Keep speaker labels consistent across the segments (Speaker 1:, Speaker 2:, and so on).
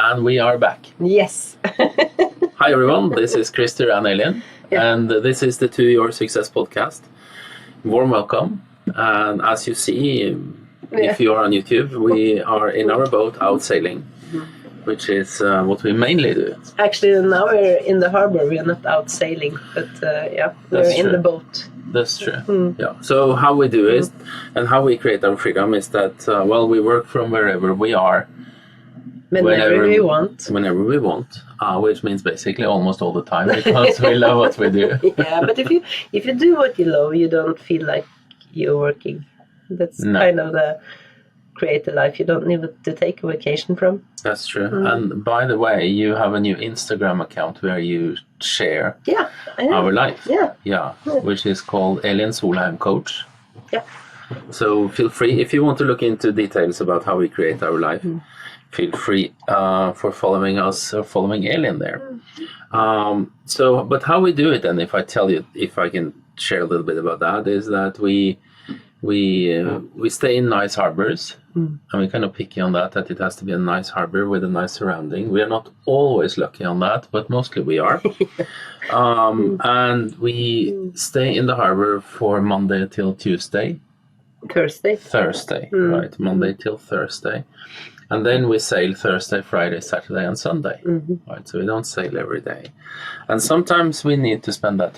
Speaker 1: And we are back.
Speaker 2: Yes.
Speaker 1: Hi everyone, this is Christer and Elin, and this is the To Your Success podcast. Warm welcome. And as you see, if you are on YouTube, we are in our boat out sailing, which is what we mainly do.
Speaker 2: Actually, now we're in the harbor. We're not out sailing, but we're in the boat.
Speaker 1: That's true. Yeah. So how we do it and how we create our freedom is that, we work from wherever we are.
Speaker 2: Whenever we want.
Speaker 1: Whenever we want, which means basically almost all the time because we love what we do.
Speaker 2: Yeah, but if you do what you love, you don't feel like you're working. That's kind of the creative life. You don't need to take a vacation from.
Speaker 1: That's true. And by the way, you have a new Instagram account where you share our life. Yeah, which is called Elin Solheim Coach.
Speaker 2: Yeah. So
Speaker 1: feel free, if you want to look into details about how we create our life, feel free for following us or following Elin there. But how we do it, and if I tell you, if I can share a little bit about that, is that we stay in nice harbors, and we're kind of picky on that it has to be a nice harbor with a nice surrounding. We are not always lucky on that, but mostly we are. And we stay in the harbor for Monday till Tuesday. Thursday, right? Monday till Thursday. And then we sail Thursday, Friday, Saturday, and Sunday. Right? So we don't sail every day. And sometimes we need to spend that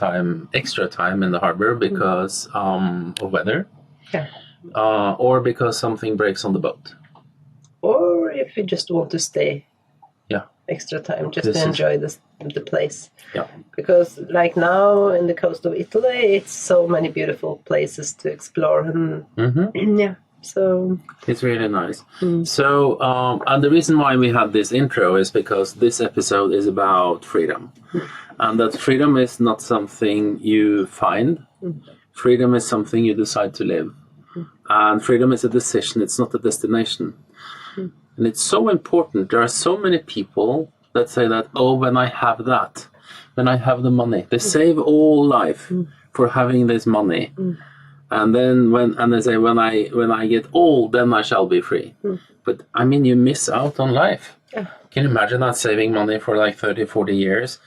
Speaker 1: extra time in the harbor because of weather.
Speaker 2: Yeah.
Speaker 1: Or because something breaks on the boat.
Speaker 2: Or if you just want to stay extra time, just to enjoy the place.
Speaker 1: Yeah.
Speaker 2: Because like now in the coast of Italy, it's so many beautiful places to explore. And so
Speaker 1: it's really nice. So, and the reason why we had this intro is because this episode is about freedom. And that freedom is not something you find. Freedom is something you decide to live. And freedom is a decision, it's not a destination. And it's so important. There are so many people that say that, when I have that, when I have the money, they save all life for having this money. And then they say, when I get old, then I shall be free. But I mean, you miss out on life.
Speaker 2: Yeah.
Speaker 1: Can you imagine that, saving money for like 30, 40 years?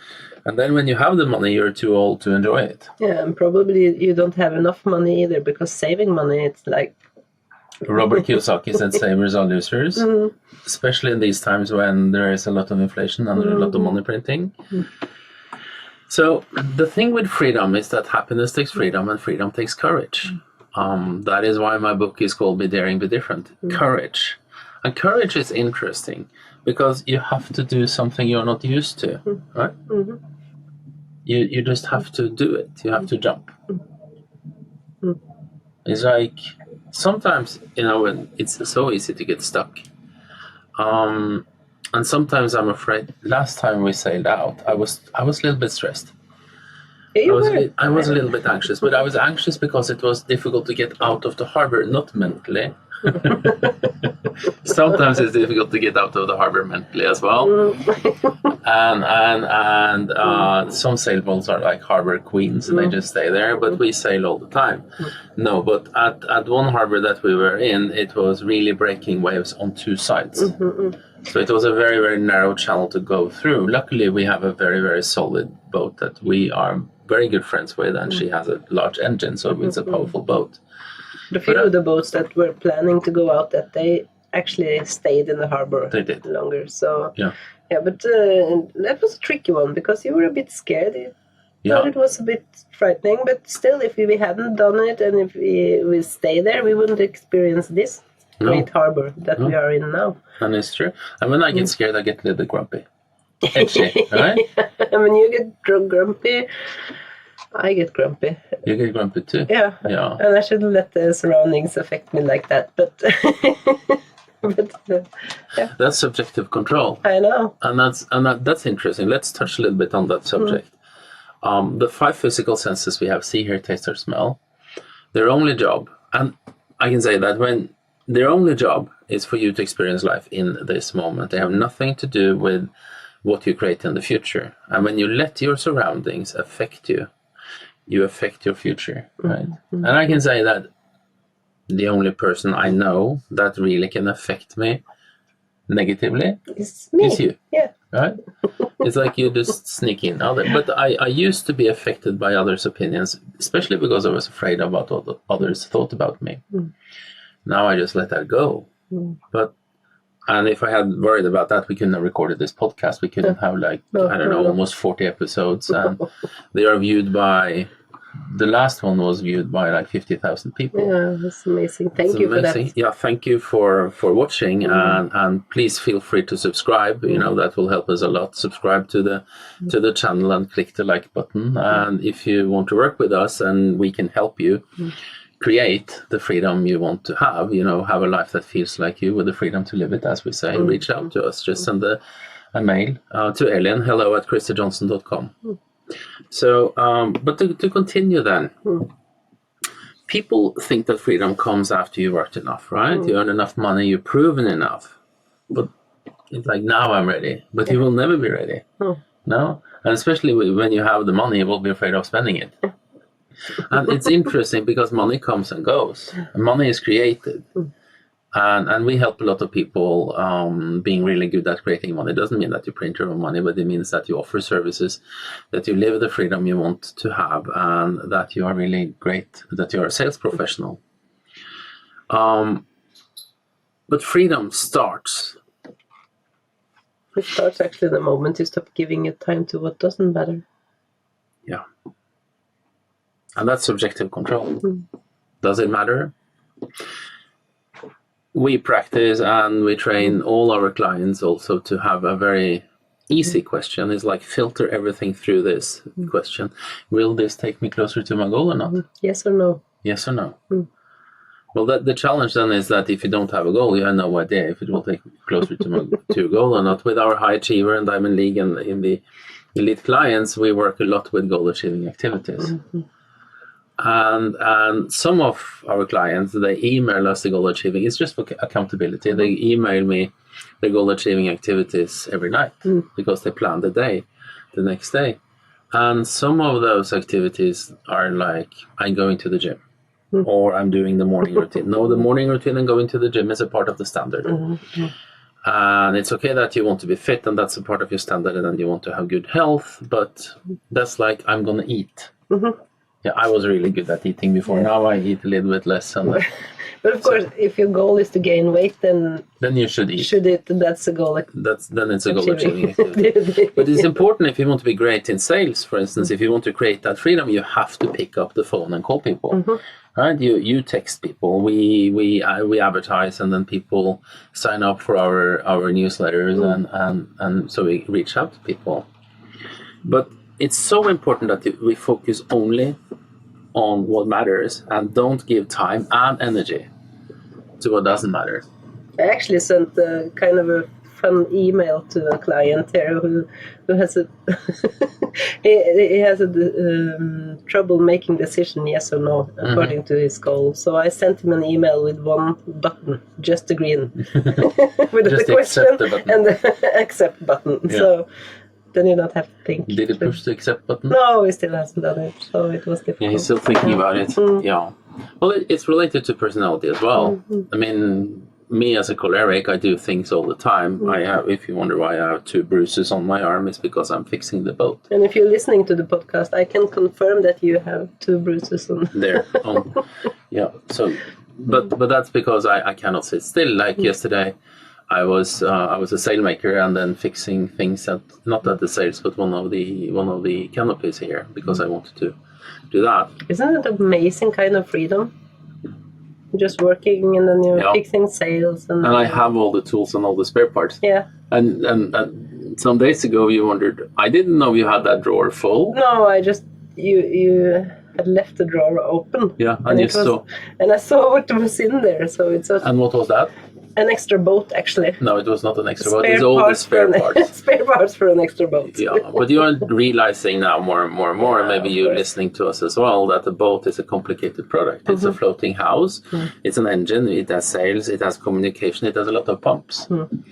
Speaker 1: And then when you have the money, you're too old to enjoy it.
Speaker 2: Yeah, and probably you don't have enough money either, because saving money, it's like...
Speaker 1: Robert Kiyosaki said savers are losers, especially in these times when there is a lot of inflation and a lot of money printing. So the thing with freedom is that happiness takes freedom and freedom takes courage. That is why my book is called Be Daring, Be Different. Courage. And courage is interesting because you have to do something you're not used to, right? You just have to do it. You have to jump. It's like sometimes, when it's so easy to get stuck. And sometimes I'm afraid. Last time we sailed out, I was a little bit stressed. I was a little bit anxious, but I was anxious because it was difficult to get out of the harbor, not mentally. Sometimes it's difficult to get out of the harbor mentally as well. And some sailboats are like harbor queens and they just stay there, but we sail all the time. No, but at one harbor that we were in, it was really breaking waves on two sides. So it was a very, very narrow channel to go through. Luckily, we have a very, very solid boat that we are very good friends with, and she has a large engine, so it's a powerful boat.
Speaker 2: The few of the boats that were planning to go out that day actually stayed in the harbor longer. So but that was a tricky one because you were a bit scared. You thought it was a bit frightening, but still, if we hadn't done it and if we stay there, we wouldn't experience this great harbor that we are in now.
Speaker 1: And it's true. And when I get scared, I get a little bit grumpy. Edgy, right?
Speaker 2: And when you get grumpy, I get grumpy.
Speaker 1: You get grumpy too?
Speaker 2: Yeah. And I shouldn't let the surroundings affect me like that, but...
Speaker 1: That's subjective control.
Speaker 2: I know.
Speaker 1: And that's interesting. Let's touch a little bit on that subject. The 5 physical senses we have, see, hear, taste, or smell, their only job, and I can say that when their only job is for you to experience life in this moment. They have nothing to do with what you create in the future. And when you let your surroundings affect you, you affect your future, right? Mm-hmm. And I can say that the only person I know that really can affect me negatively,
Speaker 2: it's me.
Speaker 1: It's you.
Speaker 2: Yeah.
Speaker 1: Right? It's like you just sneak in other. But I used to be affected by others' opinions, especially because I was afraid about what others thought about me. Now I just let that go. And if I had worried about that, we couldn't have recorded this podcast. We couldn't have almost 40 episodes, and they are viewed by. The last one was viewed by like 50,000 people.
Speaker 2: Yeah, that's amazing. Thank you for that.
Speaker 1: Yeah, thank you for watching, and please feel free to subscribe. That will help us a lot. Subscribe to the channel and click the like button. And if you want to work with us and we can help you create the freedom you want to have, have a life that feels like you with the freedom to live it, as we say, reach out to us. Just send a mail to Elin, hello@christerjohnsen.com. So, but to continue then, people think that freedom comes after you worked enough, right? You earn enough money, you've proven enough. But it's like, now I'm ready. But you will never be ready. No? And especially when you have the money, you will be afraid of spending it. And it's interesting because money comes and goes. Money is created. And we help a lot of people being really good at creating money. It doesn't mean that you print your own money, but it means that you offer services, that you live the freedom you want to have, and that you are really great, that you're a sales professional. But freedom starts.
Speaker 2: It starts actually the moment you stop giving your time to what doesn't matter.
Speaker 1: Yeah. And that's subjective control. Does it matter? We practice and we train all our clients also to have a very easy question. It's like filter everything through this question. Will this take me closer to my goal or not?
Speaker 2: Yes or no?
Speaker 1: Yes or no? Well, the challenge then is that if you don't have a goal, you have no idea if it will take me closer to your goal or not. With our High Achiever and Diamond League and in the elite clients, we work a lot with goal achieving activities. And some of our clients, they email us the goal achieving. It's just for accountability. They email me the goal achieving activities every night because they plan the next day. And some of those activities are like, I'm going to the gym or I'm doing the morning routine. No, the morning routine and going to the gym is a part of the standard. And it's okay that you want to be fit and that's a part of your standard and you want to have good health, but that's like, I'm going to eat. Yeah, I was really good at eating before. Now I eat a little bit less.
Speaker 2: But of course, if your goal is to gain weight, then
Speaker 1: you should eat.
Speaker 2: That's a goal.
Speaker 1: Then it's a goal achieving activity. But it's important if you want to be great in sales, for instance. If you want to create that freedom, you have to pick up the phone and call people. Right? You text people. We advertise, and then people sign up for our newsletters, and so we reach out to people. But it's so important that we focus only on what matters and don't give time and energy to what doesn't matter.
Speaker 2: I actually sent kind of a fun email to a client here who has a he has a trouble making decision yes or no according to his goal. So I sent him an email with one button, just the green, with
Speaker 1: just
Speaker 2: the question
Speaker 1: the
Speaker 2: and the accept button. Yeah. So then you don't have to think.
Speaker 1: Did he push the accept button?
Speaker 2: No, he still hasn't done it, so it was difficult.
Speaker 1: Yeah, he's still thinking about it. Yeah. Well, it's related to personality as well. I mean, me as a choleric, I do things all the time. I have, if you wonder why I have 2 bruises on my arm, it's because I'm fixing the boat.
Speaker 2: And if you're listening to the podcast, I can confirm that you have 2 bruises on
Speaker 1: there. Yeah. So, but that's because I cannot sit still. Like yesterday, I was a sailmaker and then fixing things not at the sails, but one of the canopies here because I wanted to do that.
Speaker 2: Isn't it an amazing kind of freedom? Just working and then you're fixing sails and
Speaker 1: I have all the tools and all the spare parts.
Speaker 2: Yeah.
Speaker 1: And some days ago you wondered, I didn't know you had that drawer full.
Speaker 2: No, I just you had left the drawer open.
Speaker 1: Yeah,
Speaker 2: and I saw what was in there. So it's
Speaker 1: and what was that?
Speaker 2: An extra boat, actually.
Speaker 1: No, it was not an extra boat. It's all the spare parts.
Speaker 2: Spare parts for an extra boat.
Speaker 1: Yeah, but you are realizing now more and more, and maybe you're listening to us as well, that a boat is a complicated product. It's a floating house. It's an engine. It has sails. It has communication. It has a lot of pumps.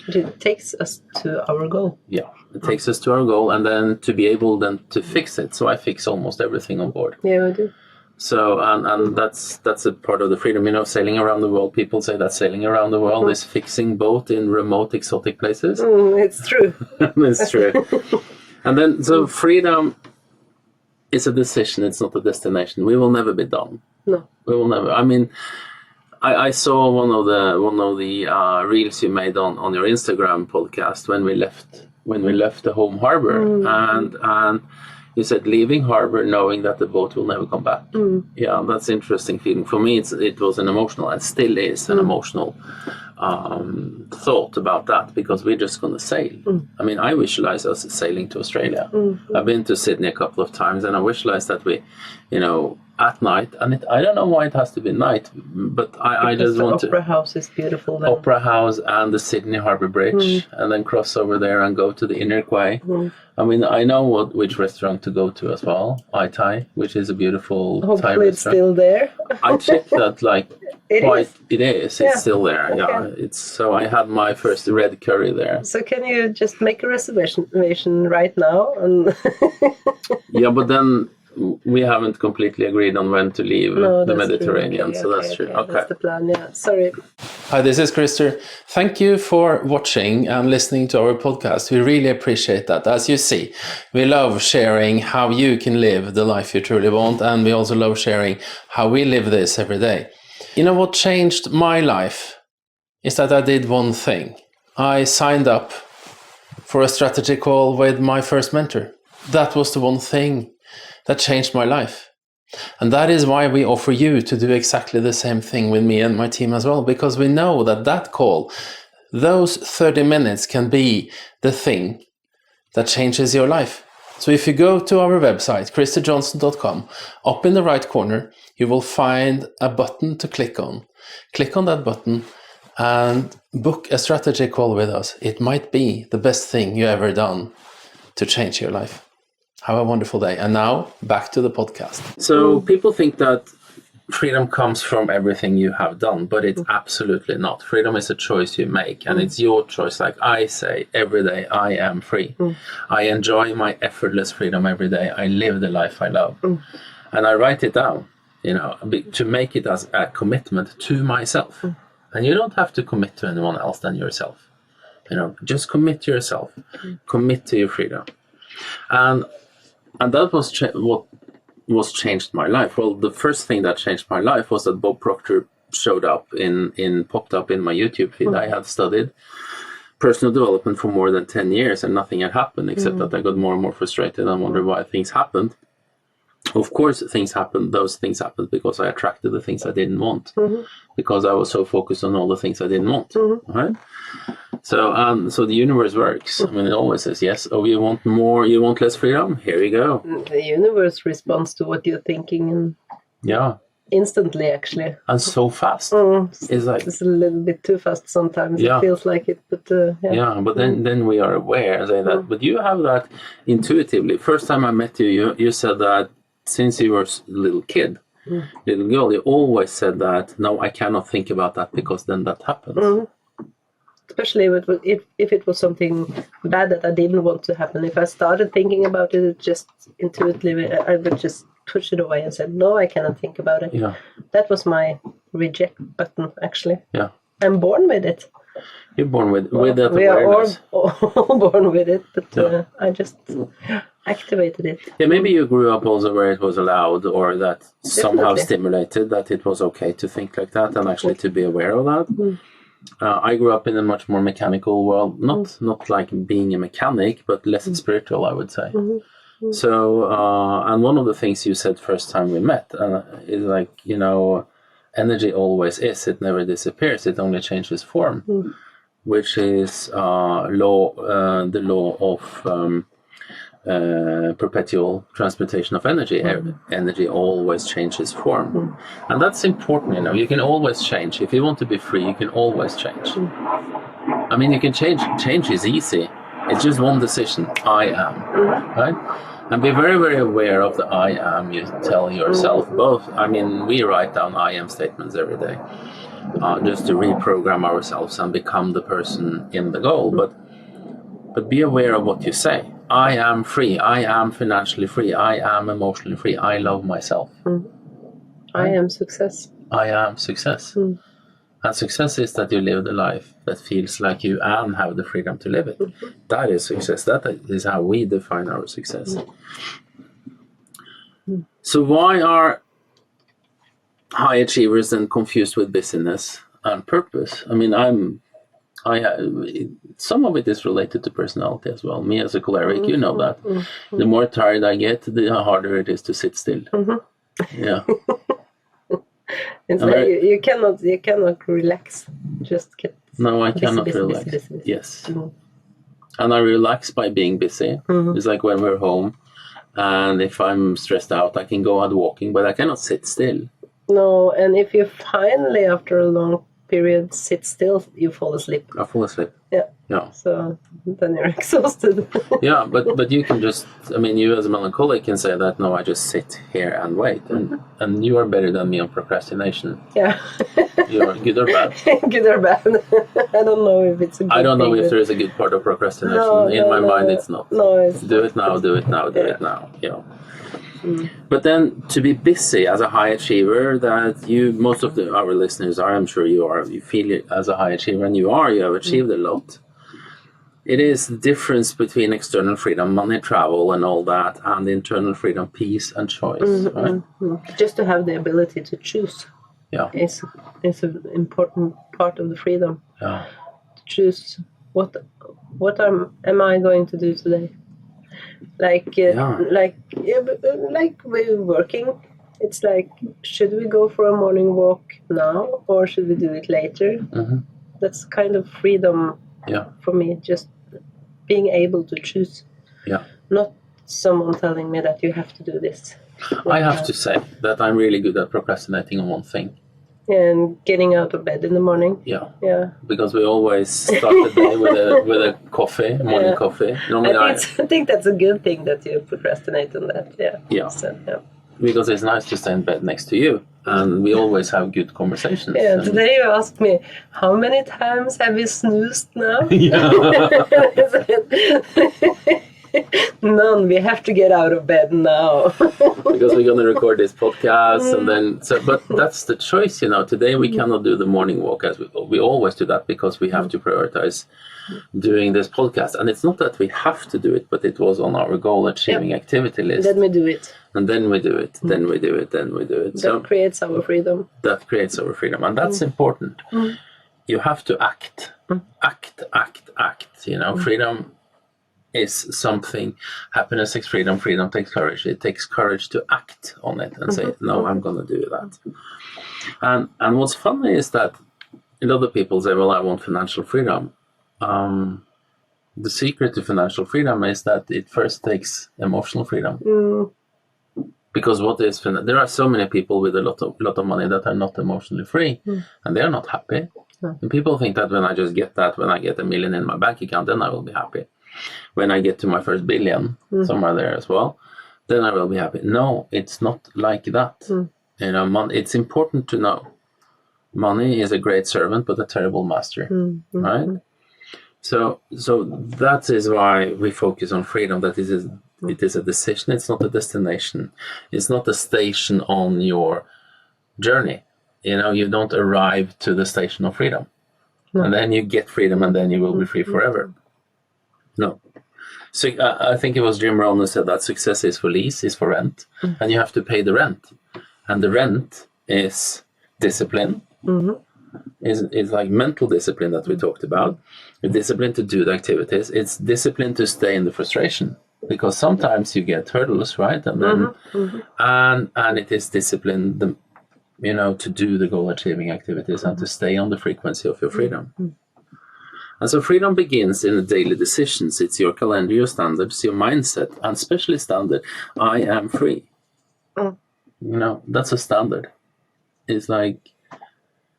Speaker 2: It takes us to our goal.
Speaker 1: Yeah, it takes us to our goal, and then to be able then to fix it. So I fix almost everything on board.
Speaker 2: Yeah, we do.
Speaker 1: So, and that's a part of the freedom, you know, sailing around the world. People say that sailing around the world is fixing boat in remote, exotic places.
Speaker 2: It's true.
Speaker 1: It's true. And then, so freedom is a decision. It's not a destination. We will never be done.
Speaker 2: No,
Speaker 1: we will never. I mean, I saw one of the reels you made on your Instagram podcast when we left the home harbor, and you said leaving harbor knowing that the boat will never come back. Yeah, that's an interesting feeling. For me, it was an emotional, and still is an emotional thought about that, because we're just going to sail. I mean, I visualize us sailing to Australia. I've been to Sydney a couple of times, and I visualize that we, you know, at night, and I don't know why it has to be night, but I just want to.
Speaker 2: Opera House is beautiful then.
Speaker 1: Opera House and the Sydney Harbour Bridge, and then cross over there and go to the Inner Quay. I mean, I know which restaurant to go to as well, Ai Tai, which is a beautiful Thai restaurant.
Speaker 2: It's still there.
Speaker 1: I checked that, like, it is. It's still there.
Speaker 2: Okay.
Speaker 1: Yeah, so I had my first red curry there.
Speaker 2: So can you just make a reservation right now? And
Speaker 1: Yeah, but then we haven't completely agreed on when to leave the Mediterranean, so that's true. Okay.
Speaker 2: That's the plan, yeah. Sorry.
Speaker 1: Hi, this is Christer. Thank you for watching and listening to our podcast. We really appreciate that. As you see, we love sharing how you can live the life you truly want, and we also love sharing how we live this every day. You know what changed my life is that I did one thing. I signed up for a strategy call with my first mentor. That was the one thing that changed my life. And that is why we offer you to do exactly the same thing with me and my team as well, because we know that call, those 30 minutes can be the thing that changes your life. So if you go to our website, christerjohnsen.com, up in the right corner, you will find a button to click on. Click on that button and book a strategy call with us. It might be the best thing you ever done to change your life. Have a wonderful day. And now, back to the podcast. So people think that freedom comes from everything you have done, but it's absolutely not. Freedom is a choice you make, and it's your choice. Like I say every day, I am free. I enjoy my effortless freedom every day. I live the life I love. And I write it down, you know, to make it as a commitment to myself. And you don't have to commit to anyone else than yourself. You know, just commit to yourself. Commit to your freedom. And that was what was changed my life. Well, the first thing that changed my life was that Bob Proctor popped up in my YouTube feed. I had studied personal development for more than 10 years and nothing had happened, except that I got more and more frustrated and wondered why things happened. Of course, things happened. Those things happened because I attracted the things I didn't want, because I was so focused on all the things I didn't want. Right? So the universe works. I mean, it always says yes. Oh, you want more? You want less freedom? Here you go.
Speaker 2: The universe responds to what you're thinking, and instantly, actually,
Speaker 1: and so fast. It's
Speaker 2: a little bit too fast sometimes. It feels like it, but
Speaker 1: but then we are aware that. But you have that intuitively. First time I met you, you said that since you were a little girl, you always said that, no, I cannot think about that because then that happens.
Speaker 2: Especially if it was something bad that I didn't want to happen. If I started thinking about it, just intuitively, I would just push it away and say, no, I cannot think about it. Yeah. That was my reject button, actually. Yeah. I'm born with it.
Speaker 1: You're born with that awareness.
Speaker 2: We are all born with it, but I just activated it.
Speaker 1: Yeah, maybe you grew up also where it was allowed, or that somehow stimulated that it was okay to think like that and actually to be aware of that. I grew up in a much more mechanical world, not like being a mechanic, but less spiritual, I would say. So, and one of the things you said first time we met is like, you know, energy always is, it never disappears, it only changes form, which is the law of perpetual transmutation of energy. Energy always changes form, and that's important. You know, you can always change. If you want to be free, you can always change. I mean, you can change. Change is easy. It's just one decision. I am, right? And be very, very aware of the I am you tell yourself. Both. I mean, we write down I am statements every day, just to reprogram ourselves and become the person in the goal. But be aware of what you say. I am free. I am financially free. I am emotionally free. I love myself.
Speaker 2: I am success.
Speaker 1: I am success. And success is that you live the life that feels like you and have the freedom to live it. That is success. That is how we define our success. So why are high achievers then confused with busyness and purpose? I mean, some of it is related to personality as well. Me as a choleric, you know that. The more tired I get, the harder it is to sit still. Yeah.
Speaker 2: It's like you cannot relax. Just get
Speaker 1: I cannot relax. Busy. Yes. And I relax by being busy. It's like when we're home, and if I'm stressed out, I can go out walking, but I cannot sit still.
Speaker 2: No, and if you finally, after a long period, sit still, you fall asleep.
Speaker 1: I fall asleep.
Speaker 2: Yeah. So then you're exhausted.
Speaker 1: Yeah, but you can just, I mean, you as a melancholic can say that, no, I just sit here and wait. And you are better than me on procrastination.
Speaker 2: Yeah.
Speaker 1: You're good or bad?
Speaker 2: Good or bad. I don't know if it's a good
Speaker 1: I don't know
Speaker 2: thing,
Speaker 1: if there is a good part of procrastination. In my mind, it's not.
Speaker 2: No, it's
Speaker 1: do it now, do it now, do it now. Yeah. But then to be busy as a high achiever, that most of our listeners are, I'm sure you feel it as a high achiever, and you have achieved a lot. It is the difference between external freedom, money, travel, and all that, and internal freedom, peace and choice, right?
Speaker 2: Just to have the ability to choose.
Speaker 1: Yeah.
Speaker 2: It's an important part of the freedom.
Speaker 1: Yeah.
Speaker 2: To choose what am I going to do today? Like we're working, it's like, should we go for a morning walk now or should we do it later? That's kind of freedom for me, just being able to choose. Not someone telling me that you have to do this.
Speaker 1: I have to say that I'm really good at procrastinating on one thing.
Speaker 2: And getting out of bed in the morning. Yeah.
Speaker 1: Because we always start the day with a coffee, morning coffee. Normally
Speaker 2: I think that's a good thing that you procrastinate on that. Yeah. So,
Speaker 1: because it's nice to stay in bed next to you, and we always have good conversations.
Speaker 2: Yeah. Today you asked me, how many times have you snoozed now? None. We have to get out of bed now.
Speaker 1: Because we're going to record this podcast, and then but that's the choice, Today we cannot do the morning walk as we always do that, because we have to prioritize doing this podcast. And it's not that we have to do it, but it was on our goal achieving activity list.
Speaker 2: Then we do it.
Speaker 1: And then we do it. Then we do it. Then we do it.
Speaker 2: That creates our freedom.
Speaker 1: That creates our freedom, and that's important. You have to act. Act. Freedom is something. Happiness takes freedom. Freedom takes courage. It takes courage to act on it and say, no, I'm going to do that. And what's funny is that a lot of people say, well, I want financial freedom. The secret to financial freedom is that it first takes emotional freedom. Because there are so many people with a lot of money that are not emotionally free, and they are not happy. And people think that when I just get that, when I get $1 million in my bank account, then I will be happy. When I get to my first $1 billion, somewhere there as well, then I will be happy. No, it's not like that. It's important to know. Money is a great servant, but a terrible master, right? So that is why we focus on freedom. That it is a decision. It's not a destination. It's not a station on your journey. You don't arrive to the station of freedom, and then you get freedom, and then you will be free forever. No. So I think it was Jim Rohn who said that success is for lease, is for rent, and you have to pay the rent. And the rent is discipline. It's like mental discipline that we talked about. It's discipline to do the activities. It's discipline to stay in the frustration, because sometimes you get hurdles, right? And then and it is discipline, to do the goal achieving activities and to stay on the frequency of your freedom. And so freedom begins in the daily decisions. It's your calendar, your standards, your mindset, and especially standard. I am free. That's a standard. It's like,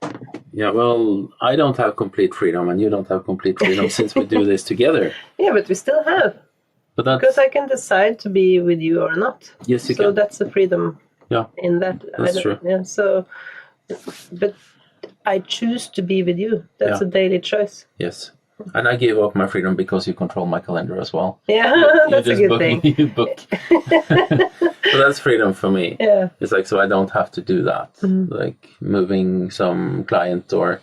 Speaker 1: I don't have complete freedom and you don't have complete freedom since we do this together.
Speaker 2: Yeah, but we still have. Because I can decide to be with you or not.
Speaker 1: Yes, you can.
Speaker 2: So that's the freedom in that.
Speaker 1: That's true.
Speaker 2: Yeah, but I choose to be with you. That's a daily choice.
Speaker 1: Yes. And I gave up my freedom because you control my calendar as well.
Speaker 2: Yeah, that's a good thing.
Speaker 1: You book. So that's freedom for me.
Speaker 2: Yeah.
Speaker 1: It's like, so I don't have to do that. Like moving some client or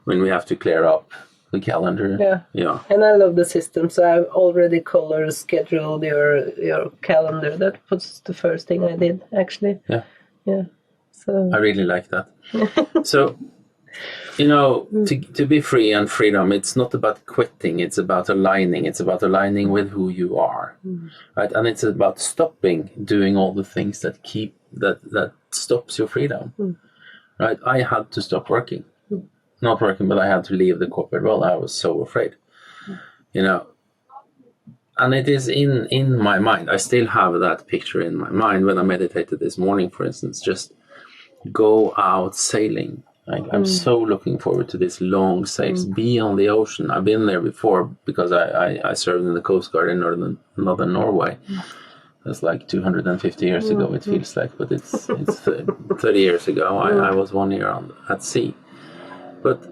Speaker 1: when we have to clear up the calendar. Yeah.
Speaker 2: And I love the system. So I've already color scheduled your calendar. That was the first thing I did, actually.
Speaker 1: Yeah.
Speaker 2: Yeah. So
Speaker 1: I really like that. So, you know, to be free and freedom, it's not about quitting. It's about aligning. It's about aligning with who you are, right? And it's about stopping doing all the things that stops your freedom, right? I had to stop working, not working, but I had to leave the corporate world. I was so afraid, you know. And it is in my mind. I still have that picture in my mind when I meditated this morning, for instance. Just go out sailing. I'm so looking forward to this long sails, be on the ocean. I've been there before because I served in the Coast Guard in northern Norway. That's like 250 years ago, it feels like, but it's 30 years ago. I was 1 year at sea. But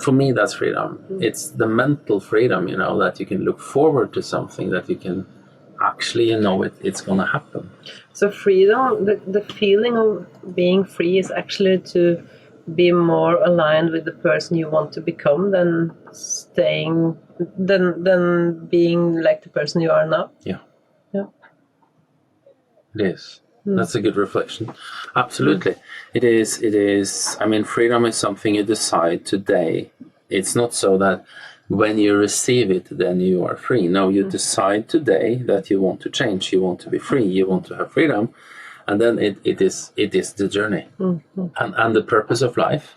Speaker 1: for me, that's freedom. It's the mental freedom, you know, that you can look forward to something, that you can actually, you know, it's going to happen.
Speaker 2: So freedom, the feeling of being free is actually to be more aligned with the person you want to become than being like the person you are now.
Speaker 1: Yeah.
Speaker 2: Yeah.
Speaker 1: It is. That's a good reflection. Absolutely. It is. I mean, freedom is something you decide today. It's not so that when you receive it, then you are free. No, you decide today that you want to change. You want to be free. You want to have freedom. And then it is the journey. And the purpose of life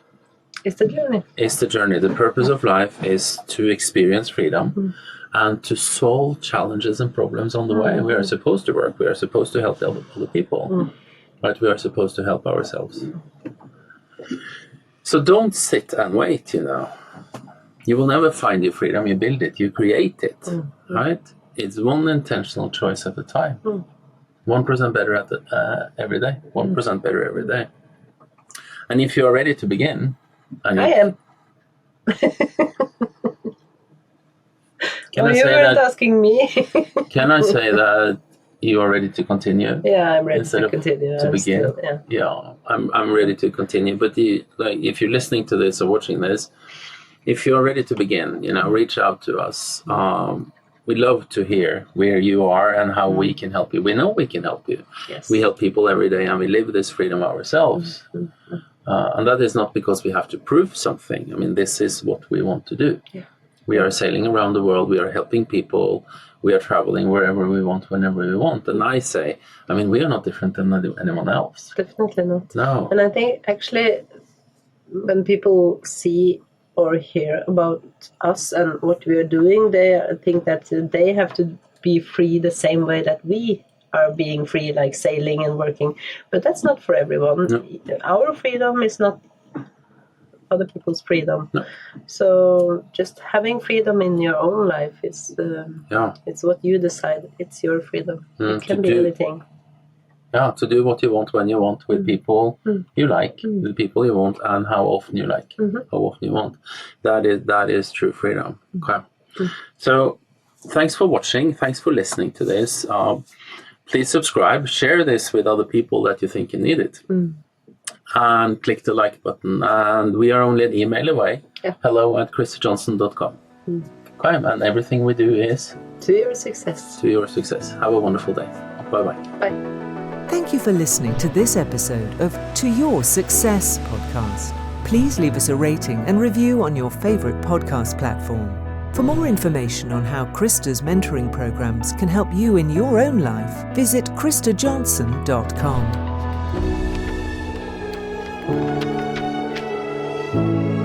Speaker 2: is the journey.
Speaker 1: It's the journey. The purpose of life is to experience freedom and to solve challenges and problems on the way. We are supposed to work. We are supposed to help other people. Right? We are supposed to help ourselves. So don't sit and wait, you know. You will never find your freedom. You build it. You create it. Right? It's one intentional choice at a time. 1% better every day. 1% better every day. And if you are ready to begin...
Speaker 2: I am.
Speaker 1: Can I
Speaker 2: you
Speaker 1: say
Speaker 2: weren't
Speaker 1: that,
Speaker 2: asking me.
Speaker 1: Can I say that you are ready to continue?
Speaker 2: Yeah, I'm ready to continue.
Speaker 1: To begin?
Speaker 2: Still,
Speaker 1: I'm ready to continue. But if you're listening to this or watching this, if you're ready to begin, you know, reach out to us. We love to hear where you are and how we can help you. We know we can help you.
Speaker 2: Yes.
Speaker 1: We help people every day and we live this freedom ourselves. And that is not because we have to prove something. I mean, this is what we want to do. Yeah. We are sailing around the world. We are helping people. We are traveling wherever we want, whenever we want. And I say, I mean, we are not different than anyone else.
Speaker 2: Definitely not.
Speaker 1: No.
Speaker 2: And I think actually when people see or hear about us and what we are doing, they think that they have to be free the same way that we are being free, like sailing and working. But that's not for everyone. No. Our freedom is not other people's freedom.
Speaker 1: No.
Speaker 2: So just having freedom in your own life is it's what you decide. It's your freedom. It can be anything.
Speaker 1: Yeah, to do what you want when you want with people you like, with people you want, and how often you like, how often you want. That is true freedom. Okay. So thanks for watching. Thanks for listening to this. Please subscribe. Share this with other people that you think you need it. And click the like button. And we are only an email away. Yeah. hello@chrisjohnsen.com. Okay, and everything we do is...
Speaker 2: to your success.
Speaker 1: To your success. Have a wonderful day. Bye-bye.
Speaker 2: Bye.
Speaker 3: Thank you for listening to this episode of To Your Success podcast. Please leave us a rating and review on your favorite podcast platform. For more information on how Krista's mentoring programs can help you in your own life, visit kristajohnsen.com.